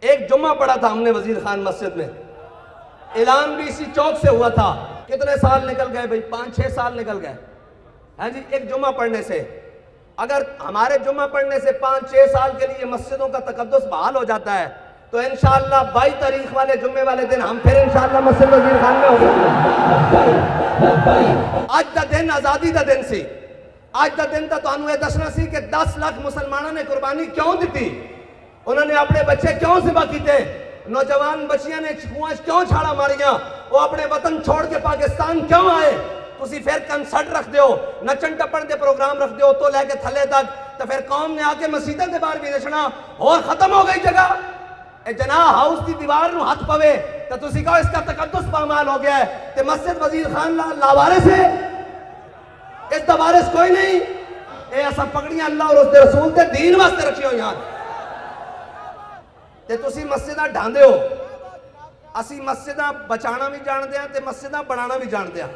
ایک جمعہ پڑھا تھا ہم نے وزیر خان مسجد میں، اعلان بھی اسی چوک سے ہوا تھا. کتنے سال نکل گئے بھئی؟ 5-6 سال نکل گئے. ہاں جی، ایک جمعہ پڑھنے سے. اگر ہمارے جمعہ پڑھنے سے 5-6 سال کے لیے مسجدوں کا تقدس بحال ہو جاتا ہے تو انشاءاللہ 22 تاریخ والے جمعے والے دن ہم پھر انشاءاللہ مسجد وزیر خان میں ہو گئے. آج دا دن آزادی دا دن سی. آج دا دن تا تو یہ دسنا سی کہ 10 لاکھ مسلمانوں نے قربانی کیوں دیتی، انہوں نے اپنے بچے کیوں ذبح کیتے، نوجوان بچیاں نے کنواں کیوں چھاڑا ماریاں، وہ اپنے وطن چھوڑ کے پاکستان کیوں آئے. تسی پھر کنسرٹ رکھ دیو، نچن ٹپن دے پروگرام رکھ دیو تو لے کے تھلے تک، تو پھر قوم نے آ کے مسجدیں دے باہر بھی نچنا اور ختم ہو گئی جگہ. اے جناح ہاؤس دی دیوار نو ہاتھ پوے تو تسی کہو اس کا تقدس پامال ہو گیا ہے. تے مسجد وزیر خان لاوارث ہے، اس دا وارث کوئی نہیں. اے ایسا پکڑیاں اللہ اور اس دے رسول تے دین واسطے رکھی ہوئی ہیں تے تسی مسجداں ڈھاندے ہو. اسی مسجداں بچانا بھی جان دیا تے مسجداں بنانا بھی جان دیا.